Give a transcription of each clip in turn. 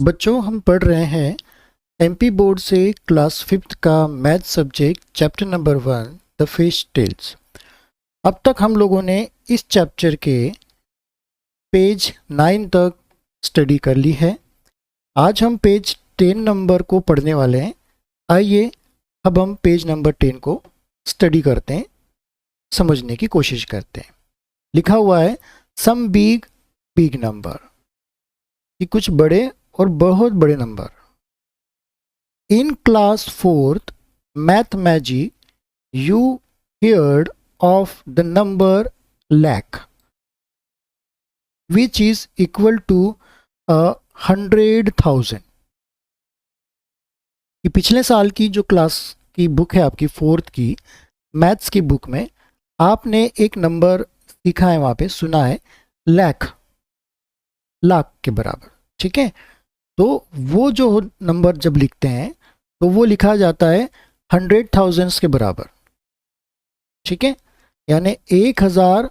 बच्चों हम पढ़ रहे हैं एमपी बोर्ड से क्लास 5th का math subject chapter number 1 the fish tales. अब तक हम लोगों ने इस चैप्टर के पेज 9 तक स्टडी कर ली है। आज हम पेज 10 नंबर को पढ़ने वाले हैं। आइए अब हम पेज नंबर 10 को स्टडी करते हैं, समझने की कोशिश करते हैं। लिखा हुआ है सम बिग नंबर, कि कुछ बड़े और बहुत बड़े number. In class 4th math magic you heard of the number lakh which is equal to 100,000। कि पिछले साल की जो क्लास की बुक है आपकी 4th की मैथ्स की बुक में आपने एक नंबर सीखा है, वहाँ पे सुना है लाख के बराबर। ठीक है, तो वो जो नंबर जब लिखते हैं तो वो लिखा जाता है 100,000 के बराबर। ठीक है, यानी 1000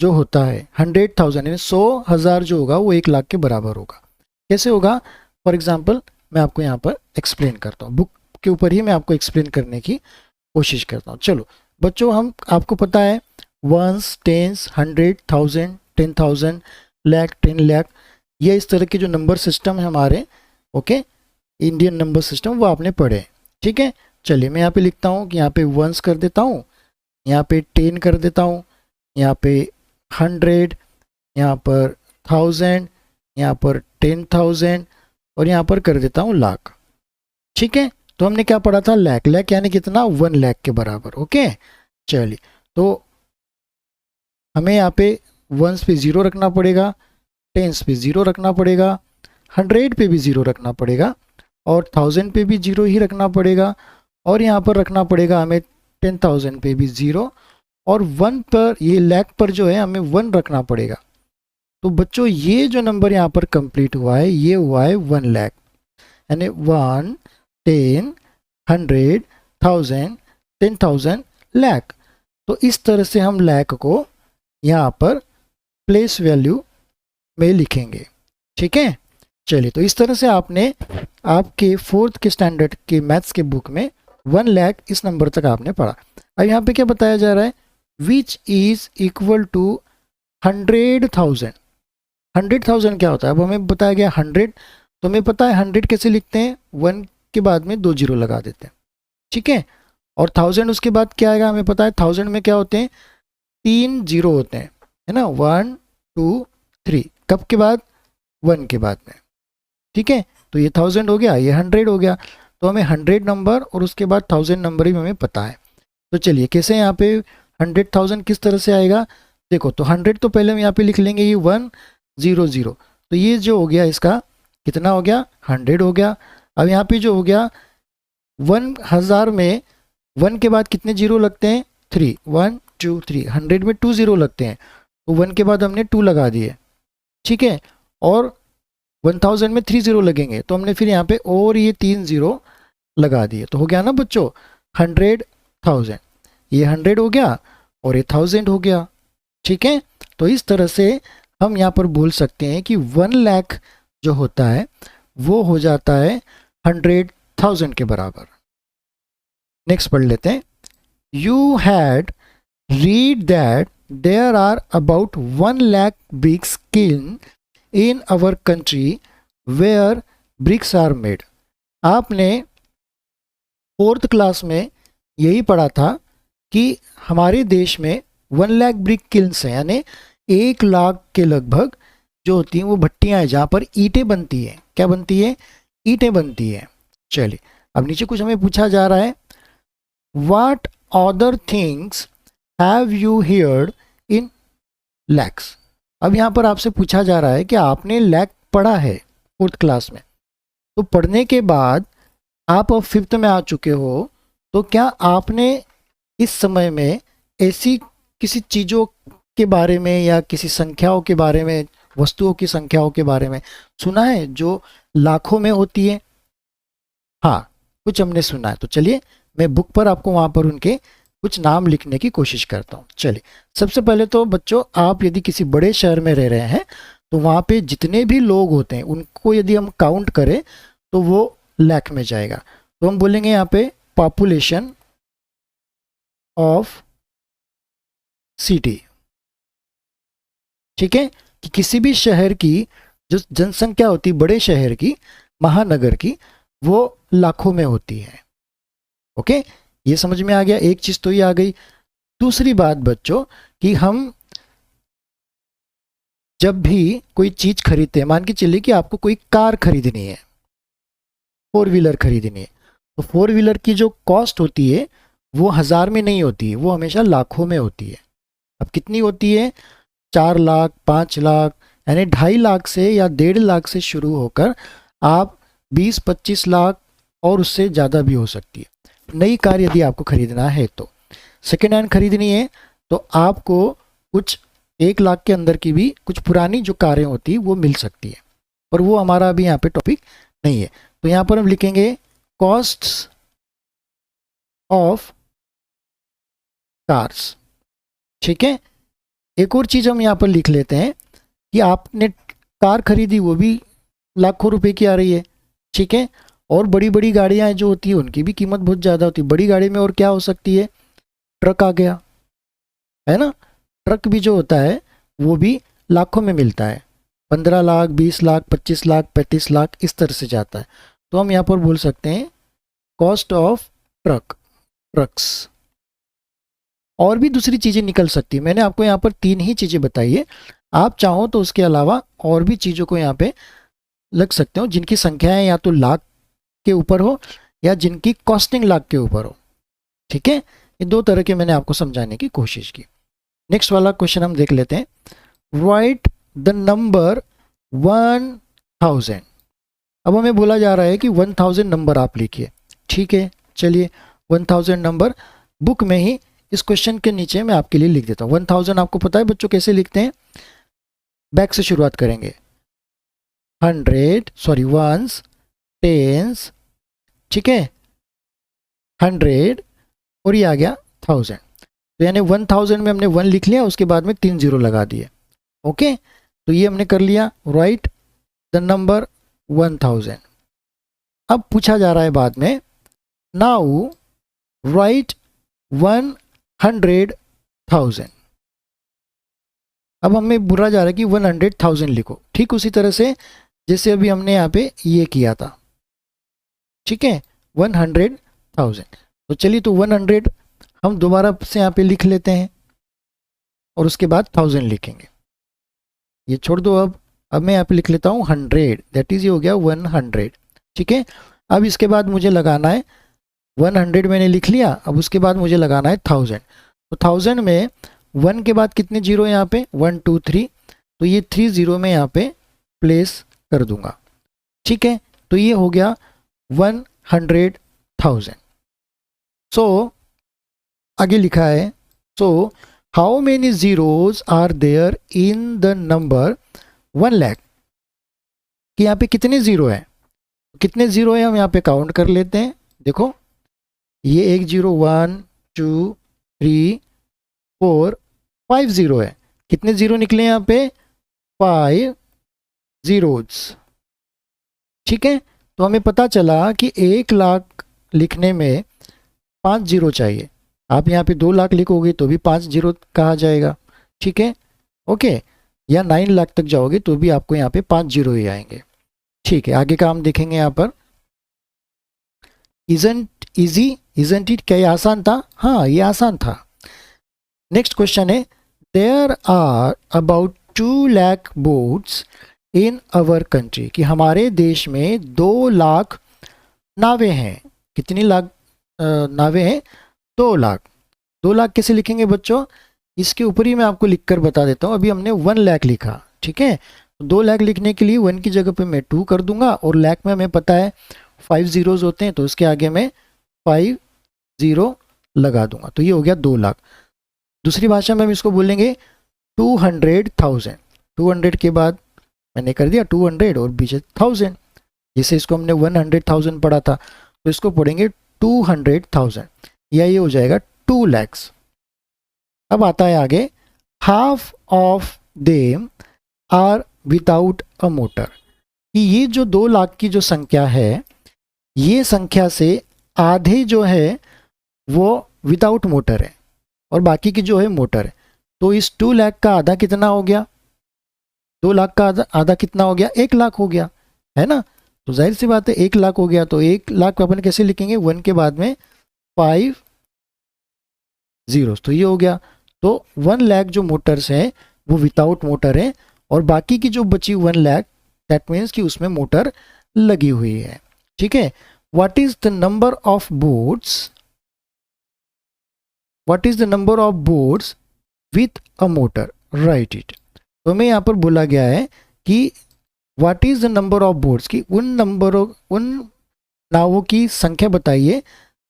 जो होता है 100,000 यानी 100,000 जो होगा वो 1 लाख के बराबर होगा। कैसे होगा? फॉर एग्जांपल मैं आपको यहाँ पर एक्सप्लेन करता हूँ, बुक के ऊपर ही मैं आपको एक्सप्लेन करने की कोशिश करता हूँ। चलो बच्चों, हम आपको पता है वंस, टेंस, 100,000, 10,000, लाख, 10 लाख, ये इस तरह के जो नंबर सिस्टम है हमारे, ओके, इंडियन नंबर सिस्टम, वो आपने पढ़े। ठीक है, चलिए मैं यहाँ पे लिखता हूँ कि यहाँ पे वंस कर देता हूँ, यहाँ पे 10 कर देता हूँ, यहाँ पे 100, यहाँ पर 1000, यहाँ पर 10,000 और यहाँ पर कर देता हूँ लाख। ठीक है, तो हमने क्या पढ़ा था? लाख यानी कितना? 1 लाख के बराबर। ओके, चलिए तो हमें यहाँ पे वंस पे 0 रखना पड़ेगा, टेंस पे 0 रखना पड़ेगा, 100 पे भी 0 रखना पड़ेगा और 1000 पे भी 0 ही रखना पड़ेगा और यहाँ पर रखना पड़ेगा हमें 10,000 पे भी 0 और 1 पर, ये लाख पर जो है हमें 1 रखना पड़ेगा। तो बच्चों ये जो नंबर यहाँ पर कंप्लीट हुआ है ये हुआ है 1 लाख, यानी 1, 10, 100, 1000, 10,000, लाख। तो इस तरह से हम लाख को यहाँ पर प्लेस वैल्यू में लिखेंगे। ठीक है, चलिए तो इस तरह से आपने आपके 4th के स्टैंडर्ड के मैथ्स के बुक में 1 लाख इस नंबर तक आपने पढ़ा। अब यहाँ पे क्या बताया जा रहा है? Which is equal to 100,000। 100,000 क्या होता है? अब हमें बताया गया 100, तो हमें पता है 100 कैसे लिखते हैं? 1 के बाद में 2 जीरो लगा देते हैं। ठीक है, और 1000 उसके बाद क्या आएगा? हमें पता है 1000 में क्या होते हैं? 3 जीरो होते हैं, है ना, 1 2 3। कब के बाद? 1 के बाद में। ठीक है, तो ये 1000 हो गया, ये 100 हो गया। तो हमें 100 नंबर और उसके बाद 1000 नंबर ही हमें पता है। तो चलिए कैसे यहाँ पे 100,000 किस तरह से आएगा? देखो, तो 100 तो पहले हम यहाँ पे लिख लेंगे ये 100, तो ये जो हो गया इसका कितना हो गया? 100 हो गया। अब यहाँ पे जो हो गया 1000 में 1 के बाद कितने जीरो लगते हैं? 3, 1 2 3। 100 में 2 जीरो लगते हैं, तो 1 के बाद हमने 2 लगा दिए। ठीक है, और 1000 में 3 जीरो लगेंगे, तो हमने फिर यहाँ पे और ये 3 जीरो लगा दिए। तो हो गया ना बच्चों 100,000, ये 100 हो गया और ये 1000 हो गया। ठीक है, तो इस तरह से हम यहाँ पर बोल सकते हैं कि 1 लाख जो होता है वो हो जाता है 100,000 के बराबर। नेक्स्ट पढ़ लेते हैं। You had read that there are about 1 lakh bricks kiln in our country where bricks are made. आपने 4th क्लास में यही पढ़ा था कि हमारे देश में 1 लाख ब्रिक किल्न्स हैं, यानी 1 लाख के लगभग जो होती हैं वो भट्टियाँ हैं जहाँ पर ईंटें बनती हैं। क्या बनती है? ईंटें बनती हैं। चलिए अब नीचे कुछ हमें पूछा जा रहा है, what other things have you heard in लैक्स। अब यहाँ पर आपसे पूछा जा रहा है कि आपने लाख पढ़ा है 4th क्लास में, तो पढ़ने के बाद आप अब 5th में आ चुके हो, तो क्या आपने इस समय में ऐसी किसी चीज़ों के बारे में या किसी संख्याओं के बारे में, वस्तुओं की संख्याओं के बारे में सुना है जो लाखों में होती है? हाँ, कुछ हमने सुना है। तो चलिए मैं बुक पर आपको वहाँ पर उनके कुछ नाम लिखने की कोशिश करता हूँ। चलिए सबसे पहले तो बच्चों, आप यदि किसी बड़े शहर में रह रहे हैं तो वहाँ पे जितने भी लोग होते हैं उनको यदि हम काउंट करें तो वो लाख में जाएगा। तो हम बोलेंगे यहाँ पे पॉपुलेशन ऑफ सिटी। ठीक है, कि किसी भी शहर की जो जनसंख्या होती है, बड़े शहर की, महानगर की, वो लाखों में होती है। ओके, ये समझ में आ गया, एक चीज तो ये आ गई। दूसरी बात बच्चों कि हम जब भी कोई चीज खरीदते हैं, मान के चलिए कि आपको कोई कार खरीदनी है, 4 व्हीलर खरीदनी है, तो 4 व्हीलर की जो कॉस्ट होती है वो 1000 में नहीं होती है, वो हमेशा लाखों में होती है। अब कितनी होती है? 4 लाख, 5 लाख, यानी 2.5 लाख से या 1.5 लाख से शुरू होकर आप 20-25 लाख और उससे ज़्यादा भी हो सकती है नई कार यदि आपको खरीदना है। तो सेकेंड हैंड खरीदनी है तो आपको कुछ 1 लाख के अंदर की भी कुछ पुरानी जो कारें होती है वो मिल सकती है, पर वो हमारा अभी यहाँ पे टॉपिक नहीं है। तो यहाँ पर हम लिखेंगे कॉस्ट्स ऑफ कार्स। ठीक है, एक और चीज़ हम यहाँ पर लिख लेते हैं कि आपने कार खरीदी, वो भी लाखों रुपए की आ रही है। ठीक है, और बड़ी बड़ी गाड़ियाँ जो होती है उनकी भी कीमत बहुत ज़्यादा होती है। बड़ी गाड़ी में और क्या हो सकती है? ट्रक आ गया, है ना। ट्रक भी जो होता है वो भी लाखों में मिलता है, 15 लाख, 20 लाख, 25 लाख, 35 लाख, इस तरह से जाता है। तो हम यहाँ पर बोल सकते हैं कॉस्ट ऑफ ट्रक्स। और भी दूसरी चीज़ें निकल सकती है, मैंने आपको यहाँ पर 3 ही चीज़ें बताई है। आप चाहो तो उसके अलावा और भी चीज़ों को यहाँ पे लग सकते हो जिनकी संख्याएं या तो लाख के ऊपर हो या जिनकी कॉस्टिंग लाख के ऊपर हो। ठीक है, ये 2 तरह के मैंने आपको समझाने की कोशिश की। नेक्स्ट वाला क्वेश्चन हम देख लेते हैं। Right the number 1000। अब हमें बोला जा रहा है कि 1000 नंबर आप लिखिए। ठीक है, चलिए 1000 नंबर बुक में ही इस क्वेश्चन के नीचे मैं आपके लिए लिख देता हूँ। 1000 आपको पता है बच्चों कैसे लिखते हैं? बैक से शुरुआत करेंगे, 100 टेंस, ठीक है, 100 और ये आ गया 1000। तो यानी 1000 में हमने 1 लिख लिया, उसके बाद में 3 0 लगा दिए। ओके, तो ये हमने कर लिया, राइट द नंबर 1000। अब पूछा जा रहा है बाद में, नाउ राइट 100,000। अब हमें बोला जा रहा है कि 100,000 लिखो, ठीक उसी तरह से जैसे अभी हमने यहाँ पे ये किया था। ठीक है, 100,000। तो चलिए, तो 100 हम दोबारा से यहाँ पे लिख लेते हैं और उसके बाद 1000 लिखेंगे। ये छोड़ दो, अब मैं यहाँ पे लिख लेता हूँ 100, दैट इज ये हो गया 100। ठीक है, अब इसके बाद मुझे लगाना है 100 मैंने लिख लिया, अब उसके बाद मुझे लगाना है 1000। तो 1000 में 1 के बाद कितने जीरो है यहाँ पे? 1 2 3, तो ये 3 0 में यहाँ पे प्लेस कर दूंगा। ठीक है, तो ये हो गया 100,000। सो आगे लिखा है, so how many zeros are there in the number 1 lakh, कि यहाँ पे कितने जीरो है? कितने जीरो है हम यहाँ पे काउंट कर लेते हैं। देखो, ये 1 0, 1 2 3 4 5 0 है। कितने जीरो निकले यहाँ पे? 5 जीरोज। ठीक है, तो हमें पता चला कि 1 लाख लिखने में 5 जीरो चाहिए। आप यहाँ पे 2 लाख लिखोगे तो भी 5 जीरो कहा जाएगा। ठीक है, ओके, या 9 लाख तक जाओगे तो भी आपको यहाँ पे 5 जीरो ही आएंगे। ठीक है, आगे का हम देखेंगे यहाँ पर। इजंट इजी, इजंट इट, क्या ये आसान था? हाँ, ये आसान था। नेक्स्ट क्वेश्चन है, there are about 2 lakh boats in our country, कि हमारे देश में 2 लाख नावें हैं। कितनी लाख नावें हैं? 2 लाख। 2 लाख कैसे लिखेंगे बच्चों? इसके ऊपर ही मैं आपको लिखकर बता देता हूँ। अभी हमने 1 लाख लिखा, ठीक है, 2 लाख लिखने के लिए 1 की जगह पे मैं 2 कर दूंगा, और लाख में हमें पता है 5 जीरोज होते हैं, तो उसके आगे मैं 5 0 लगा दूंगा, तो ये हो गया 2 लाख। दूसरी भाषा में हम इसको बोलेंगे 200,000। 200 के बाद मैंने कर दिया 200 और पीछे 1000, जैसे इसको हमने 100,000 पढ़ा था, तो इसको पढ़ेंगे 200,000, या ये हो जाएगा 2 lakhs। अब आता है आगे, half of them are without a motor, कि ये जो 2 लाख की जो संख्या है, ये संख्या से आधे जो है वो विदाउट मोटर है और बाकी की जो है मोटर है। तो इस 2 लाख का आधा कितना हो गया? 2 लाख का आधा कितना हो गया? 1 लाख हो गया, है ना। तो जाहिर सी बात है 1 लाख हो गया, तो 1 लाख अपन कैसे लिखेंगे? 1 के बाद में 5 जीरोस, तो ये हो गया। तो 1 लाख जो मोटर्स हैं वो विदाउट मोटर है और बाकी की जो बची 1 लाख, दैट मीन्स कि उसमें मोटर लगी हुई है। ठीक है। What is the number of boards, what is the number of boards with a motor, right it. तो हमें यहाँ पर बोला गया है कि what is the number of boards, की उन नावों की संख्या बताइए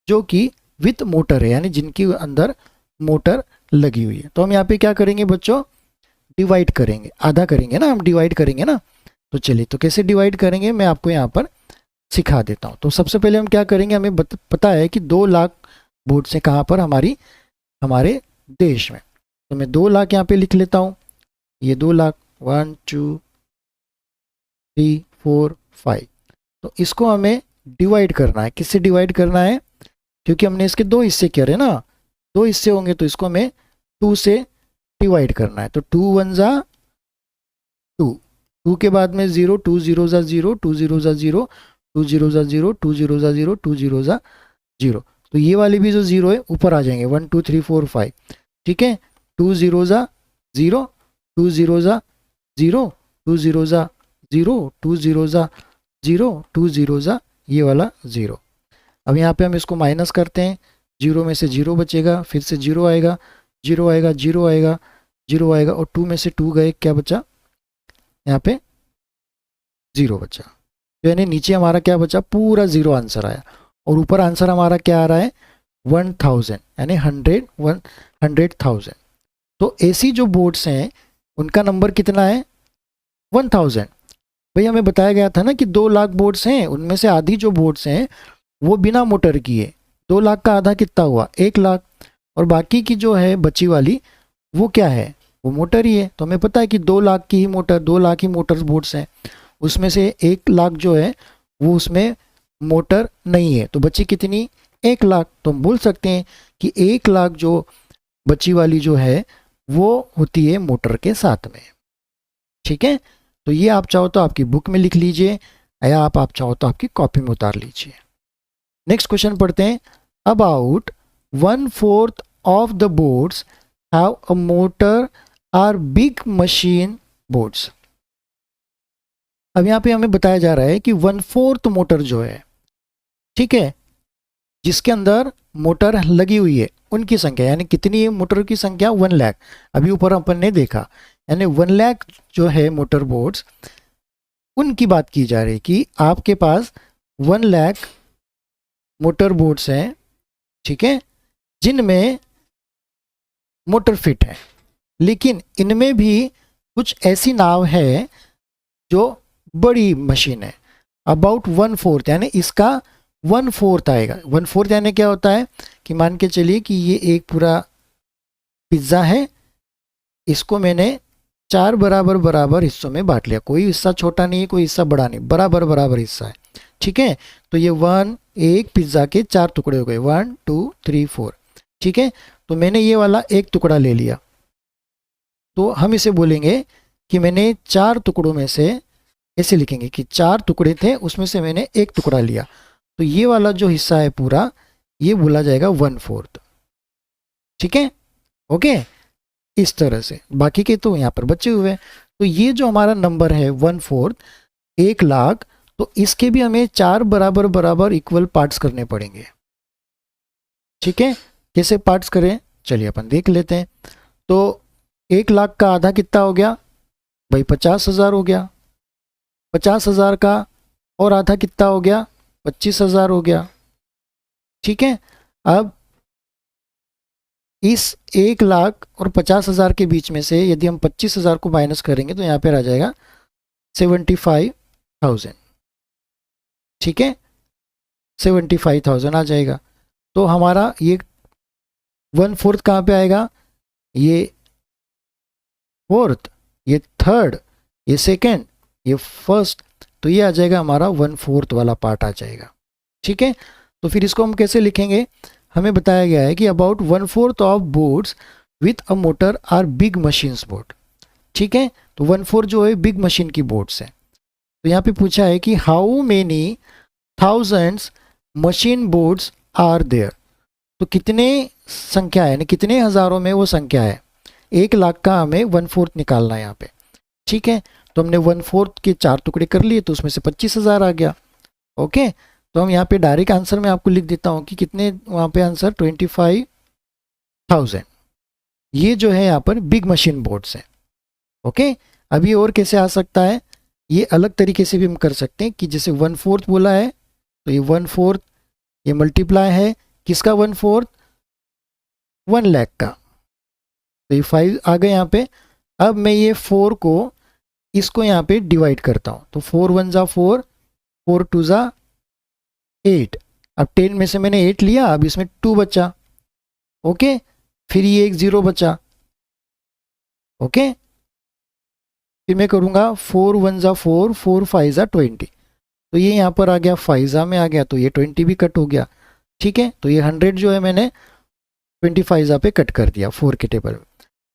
जो कि विथ मोटर है, यानी जिनके अंदर मोटर लगी हुई है। तो हम यहाँ पे क्या करेंगे बच्चों? डिवाइड करेंगे, आधा करेंगे ना, हम डिवाइड करेंगे ना। तो चलिए, तो कैसे डिवाइड करेंगे मैं आपको यहाँ पर सिखा देता हूँ। तो सबसे पहले हम क्या करेंगे, हमें पता है कि 2 लाख बोर्ड्स हैं कहाँ पर? हमारे देश में। तो मैं 2 लाख यहाँ पे लिख लेता हूँ। ये 2 लाख, 1 2 3 4 5। तो इसको हमें डिवाइड करना है। किससे डिवाइड करना है? क्योंकि हमने इसके 2 हिस्से करे ना, 2 हिस्से होंगे, तो इसको हमें 2 से डिवाइड करना है। तो 2 1 जा 2, 2 के बाद में 0, 2 0 जा 0, 2 0 जा 0, 2 0 जा 0, 2 0 जा 0, 2 0 जा 0। तो ये वाले भी जो 0 है ऊपर आ जाएंगे, 1 2 3 4 5। ठीक है। 2 0 जा 0, 2 0 जा 0, 2 0 जा 0, 2 0 जा 0, 2 0 जा ये वाला 0। अब यहाँ पे हम इसको माइनस करते हैं, 0 में से 0 बचेगा, फिर से 0 आएगा, 0 आएगा, 0 आएगा, 0 आएगा, और 2 में से 2 गए, क्या बचा? यहाँ पे 0 बचा। तो यानी नीचे हमारा क्या बचा? पूरा 0 आंसर आया। और ऊपर आंसर हमारा क्या आ रहा है? 1000, यानी 100,000। तो ऐसी जो बोर्ड्स हैं उनका नंबर कितना है? 1000। भाई हमें बताया गया था ना कि 2 लाख बोर्ड्स हैं, उनमें से आधी जो बोर्ड्स हैं वो बिना मोटर की है। 2 लाख का आधा कितना हुआ? 1 लाख। और बाकी की जो है बची वाली वो क्या है? वो मोटर ही है। तो हमें पता है कि 2 लाख की ही मोटर, 2 लाख ही मोटर बोर्ड्स हैं, उसमें से 1 लाख जो है वो उसमें मोटर नहीं है। तो बची कितनी? 1 लाख। तो हम बोल सकते हैं कि 1 लाख जो बची वाली जो है वो होती है मोटर के साथ में। ठीक है। तो ये आप चाहो तो आपकी बुक में लिख लीजिए, या आप चाहो तो आपकी कॉपी में उतार लीजिए। नेक्स्ट क्वेश्चन पढ़ते हैं। About 1/4 of the boards have a motor or big machine boards. अब यहाँ पे हमें बताया जा रहा है कि 1/4 मोटर जो है, ठीक है, जिसके अंदर मोटर लगी हुई है, उनकी संख्या, यानी कितनी है मोटर की संख्या? 1 लाख। अभी ऊपर अपन ने देखा, यानी 1 लाख जो है मोटर बोर्ड्स, उनकी बात की जा रही है कि आपके पास 1 लाख मोटर बोर्ड्स हैं, ठीक है, जिनमें मोटर फिट है। लेकिन इनमें भी कुछ ऐसी नाव है जो बड़ी मशीन है। अबाउट 1/4, यानी इसका 1/4 आएगा। 1/4 यानी क्या होता है कि मान के चलिए कि ये एक पूरा पिज्ज़ा है, इसको मैंने 4 बराबर बराबर हिस्सों में बांट लिया। कोई हिस्सा छोटा नहीं है, कोई हिस्सा बड़ा नहीं, बराबर बराबर हिस्सा है। ठीक है। तो ये एक पिज्ज़ा के 4 टुकड़े हो गए, 1 2 3 4। ठीक है। तो मैंने ये वाला एक टुकड़ा ले लिया, तो हम इसे बोलेंगे कि मैंने 4 टुकड़ों में से, ऐसे लिखेंगे कि 4 टुकड़े थे, उसमें से मैंने एक टुकड़ा लिया। तो ये वाला जो हिस्सा है पूरा, ये बोला जाएगा 1/4। ठीक है। ओके। इस तरह से बाकी के तो यहाँ पर बचे हुए हैं। तो ये जो हमारा नंबर है 1/4, 1 लाख, तो इसके भी हमें 4 बराबर बराबर इक्वल पार्ट्स करने पड़ेंगे। ठीक है। कैसे पार्ट्स करें, चलिए अपन देख लेते हैं। तो 1 लाख का आधा कितना हो गया भाई? 50,000 हो गया। 50,000 का और आधा कितना हो गया? 25,000 हो गया। ठीक है। अब इस 1 लाख और 50,000 के बीच में से यदि हम 25,000 को माइनस करेंगे तो यहाँ पे आ जाएगा 75,000। ठीक है। 75,000 आ जाएगा। तो हमारा ये 1/4 कहाँ पे आएगा? ये 4th, ये 3rd, ये सेकेंड, ये फर्स्ट, तो ये आ जाएगा हमारा 1/4 वाला पार्ट आ जाएगा। ठीक है, तो फिर इसको हम कैसे लिखेंगे, हमें बताया गया है कि about 1/4 of boards with a motor or big machines board. ठीक है, तो 1/4 जो है बिग मशीन की बोर्ड्स है। तो यहाँ पे पूछा है कि how many thousands machine boards are there, तो कितने संख्या है, यानी कितने हज़ारों में वो संख्या है। 1,00,000 का हमें 1/4 निकालना है यहाँ पे। ठीक है, तो हमने 1/4 के 4 टुकड़े कर लिए, तो उसमें से 25,000 आ गया। ओके, तो हम यहाँ पे डायरेक्ट आंसर में आपको लिख देता हूँ कि कितने वहाँ पे आंसर 25,000। ये जो है यहाँ पर बिग मशीन बोर्ड्स है। ओके, अभी और कैसे आ सकता है, ये अलग तरीके से भी हम कर सकते हैं कि जैसे 1/4 बोला है, तो ये 1/4 ये मल्टीप्लाई है किसका 1/4, 1,00,000 का, तो ये 5 आ गए यहाँ पे। अब मैं ये 4 को इसको यहाँ पे डिवाइड करता हूँ, तो 4 1 ज़ा 4, 4 2 ज़ा 8। अब 10 में से मैंने 8 लिया, अब इसमें 2 बचा। ओके, फिर ये एक 0 बचा। ओके, फिर मैं करूँगा 4 1 ज़ा 4, 4 5 ज़ा 20, तो ये यहाँ पर आ गया 5 ज़ा में आ गया, तो ये 20 भी कट हो गया। ठीक है, तो ये 100 जो है मैंने 25 ज़ा पे कट कर दिया 4 के टेबल में।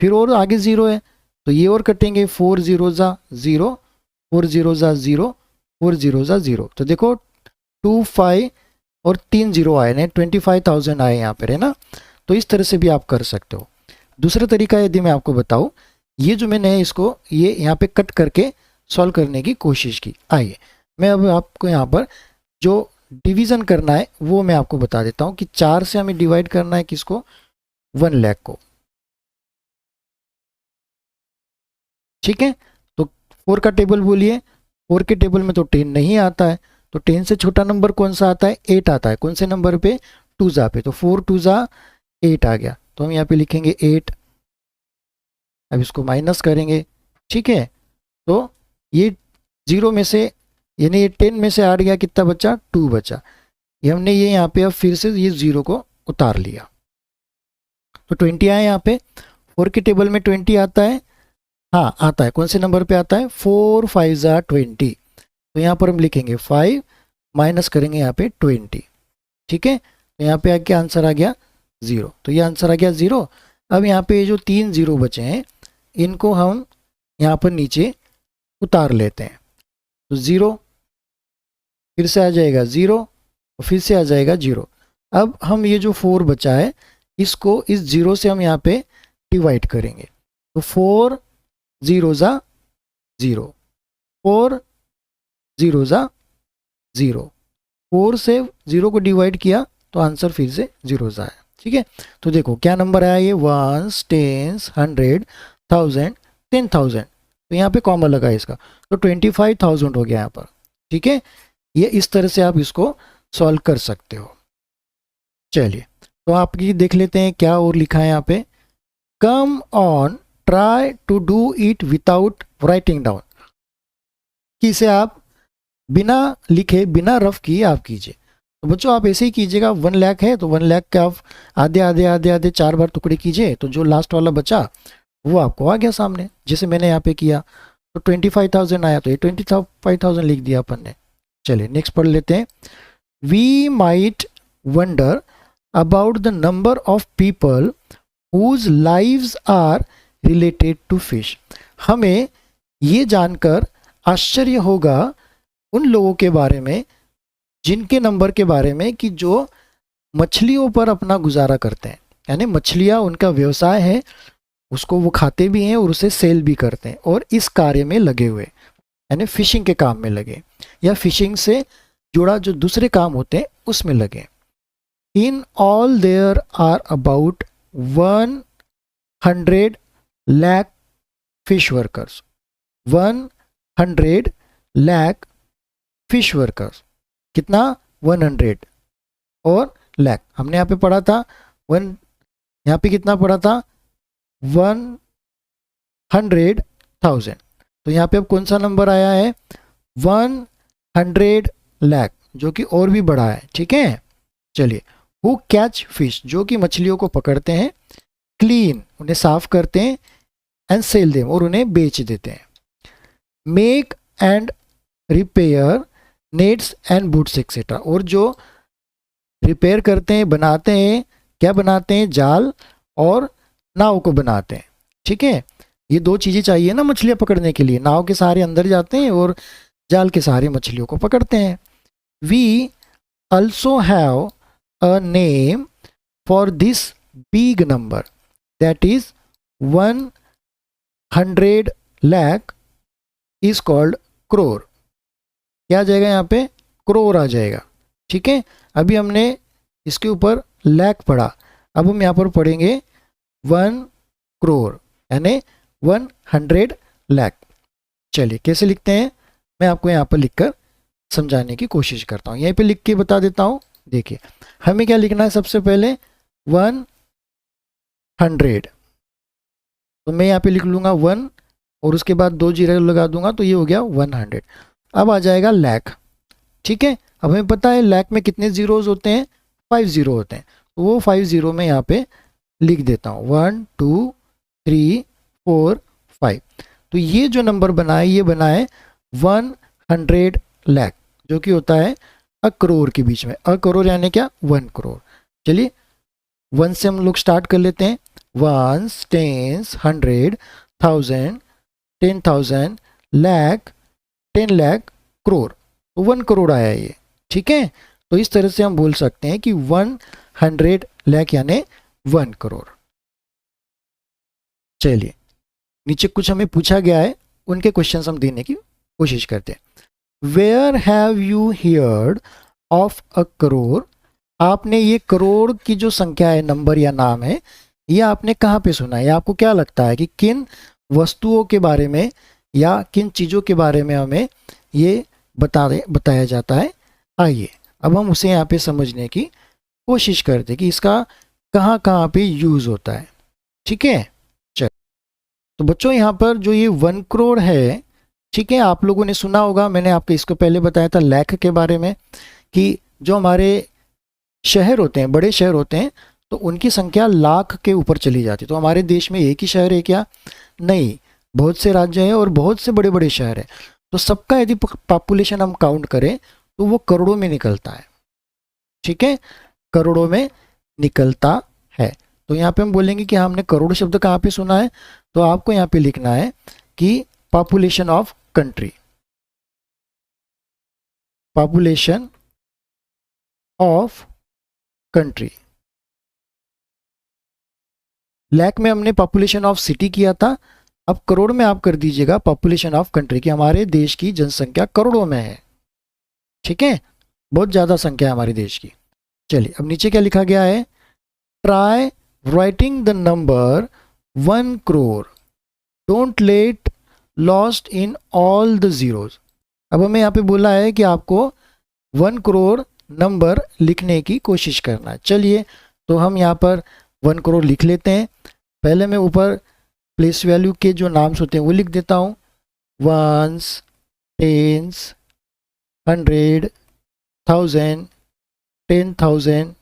फिर और आगे 0 है, तो ये और कटेंगे, 4 0 ज़ा 0, 4 0 ज़ा 0, 4 0 ज़ा 0, तो देखो 2 5 और 3 0 आए ना, 25,000 आए यहाँ पर, है ना। तो इस तरह से भी आप कर सकते हो। दूसरा तरीका यदि मैं आपको बताऊँ, ये जो मैंने इसको ये यहाँ पे कट करके सॉल्व करने की कोशिश की। आइए मैं अब आपको यहाँ पर जो डिवीज़न करना है वो मैं आपको बता देता हूँ कि 4 से हमें डिवाइड करना है किसको, 1,00,000 को। ठीक है, तो 4 का टेबल बोलिए, 4 के टेबल में तो 10 नहीं आता है, तो 10 से छोटा नंबर कौन सा आता है, 8 आता है। कौन से नंबर पे, 2 ज़ा पे, तो 4 2 ज़ा 8 आ गया, तो हम यहाँ पे लिखेंगे 8। अब इसको माइनस करेंगे। ठीक है, तो ये 0 में से, यानी ये 10 में से 8 गया, कितना बचा, 2 बचा। ये हमने ये यहाँ पे अब फिर से ये 0 को उतार लिया, तो 20 आए यहाँ पे। 4 के टेबल में 20 आता है, हाँ आता है। कौन से नंबर पे आता है, 4 5 ज़ा 20, तो यहाँ पर हम लिखेंगे 5 माइनस करेंगे यहाँ पे 20। ठीक है, तो यहाँ पे क्या आंसर आ गया, 0, तो ये आंसर आ गया 0। अब यहाँ पे जो 3 0 बचे हैं इनको हम यहाँ पर नीचे उतार लेते हैं, तो 0 फिर से आ जाएगा 0 और फिर से आ जाएगा 0। अब हम ये जो 4 बचा है इसको इस 0 से हम यहाँ पे डिवाइड करेंगे, तो 4 0 ज़ा 0, 4 0 ज़ा 0, 4 से 0 को डिवाइड किया तो आंसर फिर से 0 ज़ा है। ठीक है, तो देखो क्या नंबर आया ये, 1 10 100 1000 10,000, तो यहाँ पे कॉमा लगा है इसका, तो 25,000 हो गया यहाँ पर। ठीक है, ये इस तरह से आप इसको सॉल्व कर सकते हो। चलिए, तो आपकी देख लेते हैं क्या और लिखा है यहाँ पे, come on try to do it without writing down, कि इसे आप बिना लिखे बिना रफ किए आप कीजिए। तो बच्चों आप ऐसे ही कीजिएगा, 1,00,000 है तो 1,00,000 के आप आधे आधे आधे आधे 4 बार टुकड़े कीजिए, तो जो लास्ट वाला बचा वो आपको आ गया सामने, जैसे मैंने यहाँ पे किया, तो 25,000 आया, तो ये 25,000 लिख दिया अपन ने। चलिए नेक्स्ट पढ़ लेते हैं, we might wonder about the number of people whose lives are related to fish, हमें ये जानकर आश्चर्य होगा उन लोगों के बारे में जिनके नंबर के बारे में कि जो मछलियों पर अपना गुजारा करते हैं, यानी मछलियाँ उनका व्यवसाय है, उसको वो खाते भी हैं और उसे सेल भी करते हैं, और इस कार्य में लगे हुए, यानी फिशिंग के काम में लगे या फिशिंग से जुड़ा जो दूसरे काम होते हैं उसमें लगे। In all there are about 100 lakh fish workers, 100 lakh fish workers, कितना 100 और लाख, हमने यहाँ पे पढ़ा था 1, यहाँ पे कितना पढ़ा था 100,000, तो यहाँ पे अब कौन सा नंबर आया है 100 लाख, जो कि और भी बड़ा है। ठीक है, चलिए, हु कैच फिश, जो कि मछलियों को पकड़ते हैं, क्लीन उन्हें साफ करते हैं, एंड सेल देम और उन्हें बेच देते हैं। Make and repair nets and boots etcetera. और जो रिपेयर करते हैं, बनाते हैं, क्या बनाते हैं, जाल और नाव को बनाते हैं। ठीक है, ये दो चीज़ें चाहिए ना मछलियाँ पकड़ने के लिए। नाव के सहारे अंदर जाते हैं और जाल के सहारे मछलियों को पकड़ते हैं। We also have a name for this big number that is 100 lakh is called crore. क्या आ जाएगा यहाँ पे, क्रोर आ जाएगा। ठीक है, अभी हमने इसके ऊपर लाख पढ़ा, अब हम यहाँ पर पढ़ेंगे 1 करोड़ यानी 100 लाख। चलिए कैसे लिखते हैं, मैं आपको यहाँ पर लिखकर समझाने की कोशिश करता हूँ। यहीं पे लिख के बता देता हूँ। देखिए हमें क्या लिखना है, सबसे पहले 100, तो मैं यहाँ पे लिख लूँगा 1 और उसके बाद 2 जीरो लगा दूंगा, तो ये हो गया 100। अब आ जाएगा लाख। ठीक है, अब हमें पता है लाख में कितने जीरोज होते हैं, 5 जीरो होते हैं, तो वो 5 जीरो में यहाँ पे लिख देता हूँ 1 2 3 4 5। तो ये जो नंबर बना है ये बना है 100 लाख, जो कि होता है अ करोड़ के बीच में। अ करोड़ यानी क्या, 1 करोड़। चलिए 1 से हम लोग स्टार्ट कर लेते हैं। 1 10 100 1000 10,000 लाख 10 लाख करोड़, तो 1 करोड़ आया ये। ठीक है, तो इस तरह से हम बोल सकते हैं कि 100 लाख यानी 1 करोड़। चलिए नीचे कुछ हमें पूछा गया है, उनके क्वेश्चंस हम देने की कोशिश करते हैं। Where have you heard of a crore. आपने ये करोड़ की जो संख्या है, नंबर या नाम है, ये आपने कहाँ पे सुना है, या आपको क्या लगता है कि किन वस्तुओं के बारे में या किन चीज़ों के बारे में हमें ये बताया जाता है। आइए अब हम उसे यहाँ पे समझने की कोशिश करते हैं कि इसका कहाँ कहाँ पे यूज़ होता है। ठीक है, चल तो बच्चों यहाँ पर जो ये 1 करोड़ है, ठीक है, आप लोगों ने सुना होगा, मैंने आपको इसको पहले बताया था लाख के बारे में, कि जो हमारे शहर होते हैं, बड़े शहर होते हैं, तो उनकी संख्या लाख के ऊपर चली जाती है। तो हमारे देश में एक ही शहर है क्या, नहीं, बहुत से राज्य हैं और बहुत से बड़े बड़े शहर हैं। तो सबका यदि पॉपुलेशन हम काउंट करें तो वो करोड़ों में निकलता है। ठीक है, करोड़ों में निकलता है। तो यहाँ पे हम बोलेंगे कि हमने करोड़ शब्द कहाँ पे सुना है, तो आपको यहाँ पे लिखना है कि population of country, population of country. Lakh में हमने पॉपुलेशन ऑफ सिटी किया था, अब करोड़ में आप कर दीजिएगा पॉपुलेशन ऑफ कंट्री, कि हमारे देश की जनसंख्या करोड़ों में है। ठीक है, बहुत ज़्यादा संख्या है हमारे देश की। चलिए अब नीचे क्या लिखा गया है, try writing the number 1 crore, don't let lost in all the zeros. अब हमें यहाँ पे बोला है कि आपको 1 करोड़ नंबर लिखने की कोशिश करना है। चलिए तो हम यहाँ पर 1 करोड़ लिख लेते हैं। पहले मैं ऊपर प्लेस वैल्यू के जो नाम्स होते हैं वो लिख देता हूँ, 1s 10s 100 1000 10,000।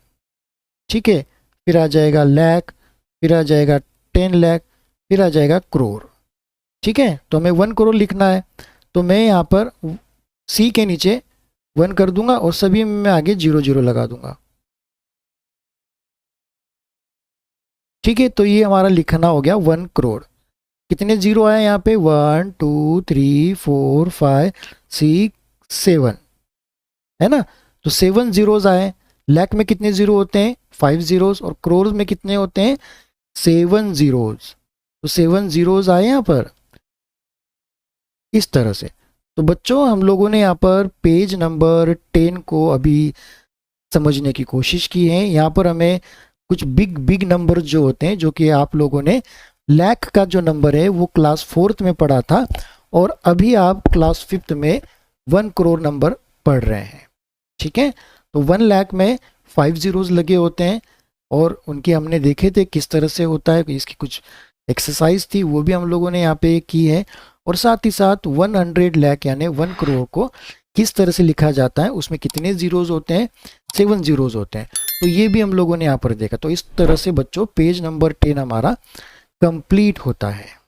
ठीक है, फिर आ जाएगा लाख, फिर आ जाएगा 10 लाख, फिर आ जाएगा करोड़। ठीक है, तो हमें 1 करोड़ लिखना है, तो मैं यहाँ पर सी के नीचे 1 कर दूंगा और सभी में मैं आगे 0 0 लगा दूंगा। ठीक है, तो ये हमारा लिखना हो गया 1 करोड़। कितने जीरो आए यहाँ पे, 1 2 3 4 5 6 7, है ना, तो 7 जीरोज आए। लाख में कितने जीरो होते हैं, 5 जीरोज, और करोड़ में कितने होते हैं, 7 जीरोज, तो 7 जीरोज आए यहाँ पर इस तरह से। तो बच्चों हम लोगों ने यहाँ पर पेज नंबर 10 को अभी समझने की कोशिश की है। यहाँ पर हमें कुछ बिग नंबर जो होते हैं, जो कि आप लोगों ने लाख का जो नंबर है वो क्लास 4th में पढ़ा था, और अभी आप क्लास 5th में 1 करोड़ नंबर पढ़ रहे हैं। ठीक है, तो 1 लाख में 5 जीरोज लगे होते हैं, और उनके हमने देखे थे किस तरह से होता है, इसकी कुछ एक्सरसाइज थी वो भी हम लोगों ने यहाँ पे की है, और साथ ही साथ 100 लाख यानी 1 करोड़ को किस तरह से लिखा जाता है, उसमें कितने जीरोज होते हैं, 7 जीरोज होते हैं, तो ये भी हम लोगों ने यहाँ पर देखा। तो इस तरह से बच्चों पेज नंबर 10 हमारा कंप्लीट होता है।